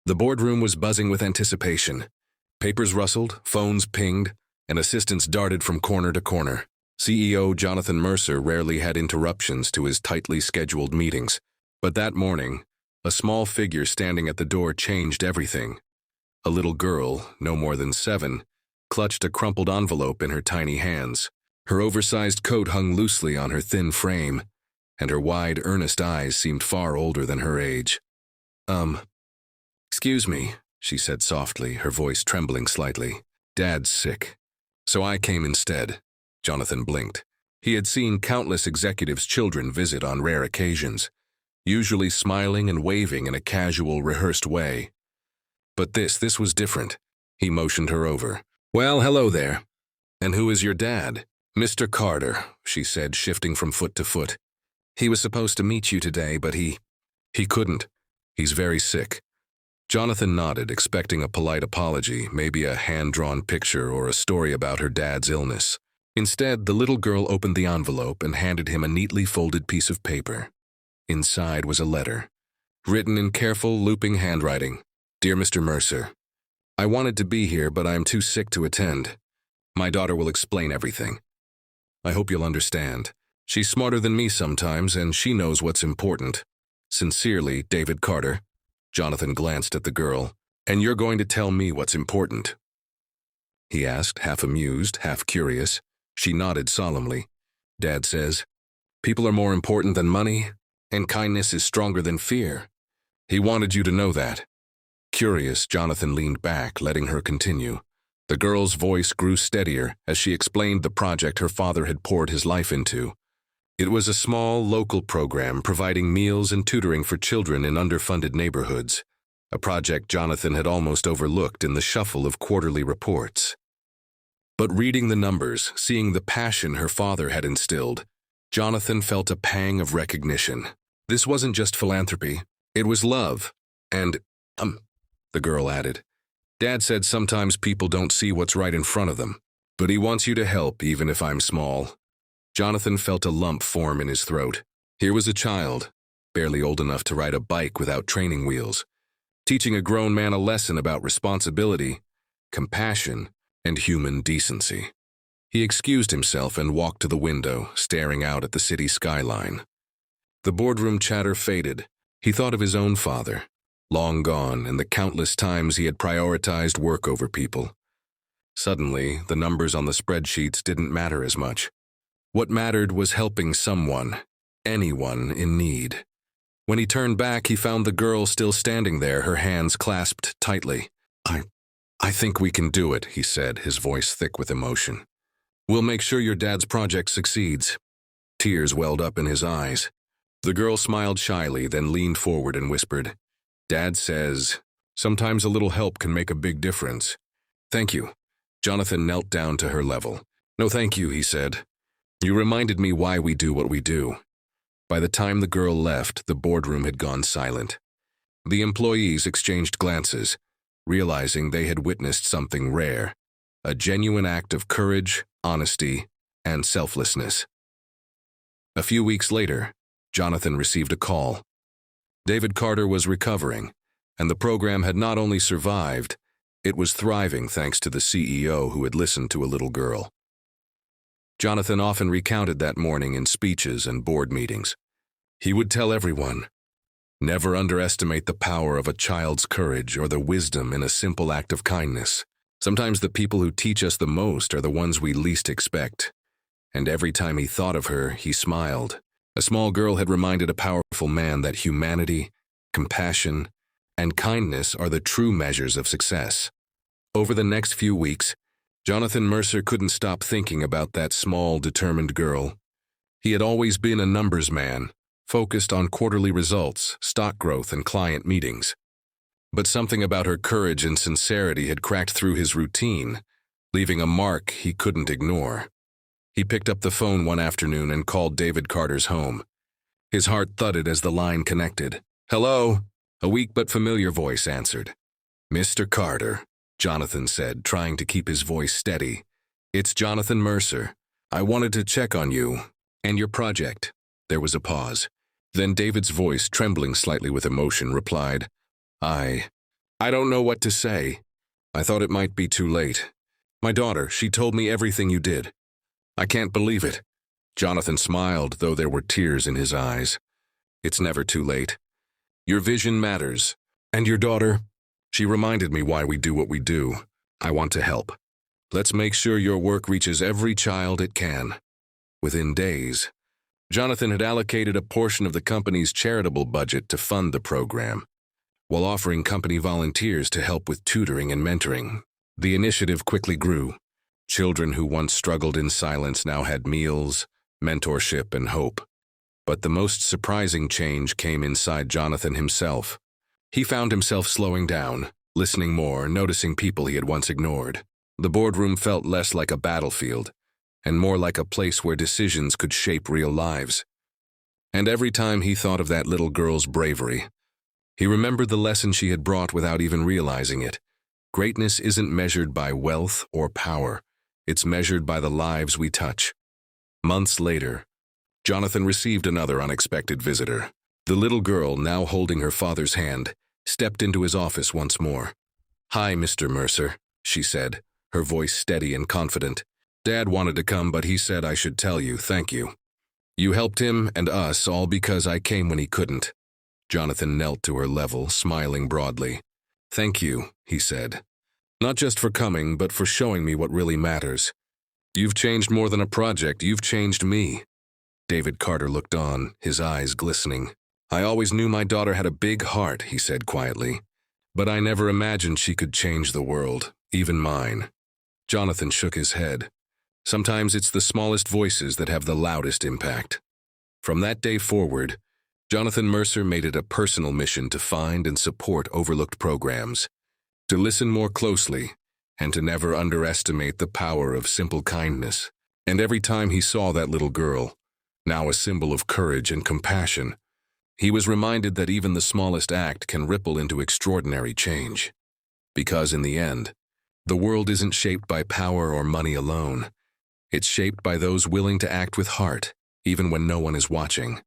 The boardroom was buzzing with anticipation. Papers rustled, phones pinged, and assistants darted from corner to corner. CEO Jonathan Mercer rarely had interruptions to his tightly scheduled meetings, but that morning, a small figure standing at the door changed everything. A little girl, no more than 7, clutched a crumpled envelope in her tiny hands. Her oversized coat hung loosely on her thin frame, and her wide, earnest eyes seemed far older than her age. Excuse me, she said softly, her voice trembling slightly. Dad's sick. So I came instead. Jonathan blinked. He had seen countless executives' children visit on rare occasions, usually smiling and waving in a casual, rehearsed way. But this was different. He motioned her over. Well, hello there. And who is your dad? Mr. Carter, she said, shifting from foot to foot. He was supposed to meet you today, but he couldn't. He's very sick. Jonathan nodded, expecting a polite apology, maybe a hand-drawn picture or a story about her dad's illness. Instead, the little girl opened the envelope and handed him a neatly folded piece of paper. Inside was a letter, written in careful, looping handwriting. Dear Mr. Mercer, I wanted to be here, but I am too sick to attend. My daughter will explain everything. I hope you'll understand. She's smarter than me sometimes, and she knows what's important. Sincerely, David Carter. Jonathan glanced at the girl. And you're going to tell me what's important? He asked, half amused, half curious. She nodded solemnly. Dad says, people are more important than money, and kindness is stronger than fear. He wanted you to know that. Curious, Jonathan leaned back, letting her continue. The girl's voice grew steadier as she explained the project her father had poured his life into. It was a small, local program providing meals and tutoring for children in underfunded neighborhoods, a project Jonathan had almost overlooked in the shuffle of quarterly reports. But reading the numbers, seeing the passion her father had instilled, Jonathan felt a pang of recognition. This wasn't just philanthropy, it was love. And, the girl added, Dad said sometimes people don't see what's right in front of them, but he wants you to help even if I'm small. Jonathan felt a lump form in his throat. Here was a child, barely old enough to ride a bike without training wheels, teaching a grown man a lesson about responsibility, compassion, and human decency. He excused himself and walked to the window, staring out at the city skyline. The boardroom chatter faded. He thought of his own father, long gone, and the countless times he had prioritized work over people. Suddenly, the numbers on the spreadsheets didn't matter as much. What mattered was helping someone, anyone in need. When he turned back, he found the girl still standing there, her hands clasped tightly. I think we can do it, he said, his voice thick with emotion. We'll make sure your dad's project succeeds. Tears welled up in his eyes. The girl smiled shyly, then leaned forward and whispered, Dad says, sometimes a little help can make a big difference. Thank you. Jonathan knelt down to her level. No, thank you, he said. You reminded me why we do what we do. By the time the girl left, the boardroom had gone silent. The employees exchanged glances, realizing they had witnessed something rare, a genuine act of courage, honesty, and selflessness. A few weeks later, Jonathan received a call. David Carter was recovering, and the program had not only survived, it was thriving thanks to the CEO who had listened to a little girl. Jonathan often recounted that morning in speeches and board meetings. He would tell everyone, never underestimate the power of a child's courage or the wisdom in a simple act of kindness. Sometimes the people who teach us the most are the ones we least expect. And every time he thought of her, he smiled. A small girl had reminded a powerful man that humanity, compassion, and kindness are the true measures of success. Over the next few weeks, Jonathan Mercer couldn't stop thinking about that small, determined girl. He had always been a numbers man, focused on quarterly results, stock growth, and client meetings. But something about her courage and sincerity had cracked through his routine, leaving a mark he couldn't ignore. He picked up the phone one afternoon and called David Carter's home. His heart thudded as the line connected. Hello? A weak but familiar voice answered. Mr. Carter, Jonathan said, trying to keep his voice steady. It's Jonathan Mercer. I wanted to check on you and your project. There was a pause. Then David's voice, trembling slightly with emotion, replied, I don't know what to say. I thought it might be too late. My daughter, she told me everything you did. I can't believe it. Jonathan smiled, though there were tears in his eyes. It's never too late. Your vision matters. And your daughter? She reminded me why we do what we do. I want to help. Let's make sure your work reaches every child it can. Within days, Jonathan had allocated a portion of the company's charitable budget to fund the program, while offering company volunteers to help with tutoring and mentoring. The initiative quickly grew. Children who once struggled in silence now had meals, mentorship, and hope. But the most surprising change came inside Jonathan himself. He found himself slowing down, listening more, noticing people he had once ignored. The boardroom felt less like a battlefield, and more like a place where decisions could shape real lives. And every time he thought of that little girl's bravery, he remembered the lesson she had brought without even realizing it. Greatness isn't measured by wealth or power. It's measured by the lives we touch. Months later, Jonathan received another unexpected visitor. The little girl, now holding her father's hand, stepped into his office once more. "Hi, Mr. Mercer," she said, her voice steady and confident. "Dad wanted to come, but he said I should tell you, thank you. You helped him and us all because I came when he couldn't." Jonathan knelt to her level, smiling broadly. "Thank you," he said. "Not just for coming, but for showing me what really matters. You've changed more than a project, you've changed me." David Carter looked on, his eyes glistening. "I always knew my daughter had a big heart," he said quietly. "But I never imagined she could change the world, even mine." Jonathan shook his head. Sometimes it's the smallest voices that have the loudest impact. From that day forward, Jonathan Mercer made it a personal mission to find and support overlooked programs, to listen more closely, and to never underestimate the power of simple kindness. And every time he saw that little girl, now a symbol of courage and compassion, he was reminded that even the smallest act can ripple into extraordinary change. Because in the end, the world isn't shaped by power or money alone. It's shaped by those willing to act with heart, even when no one is watching.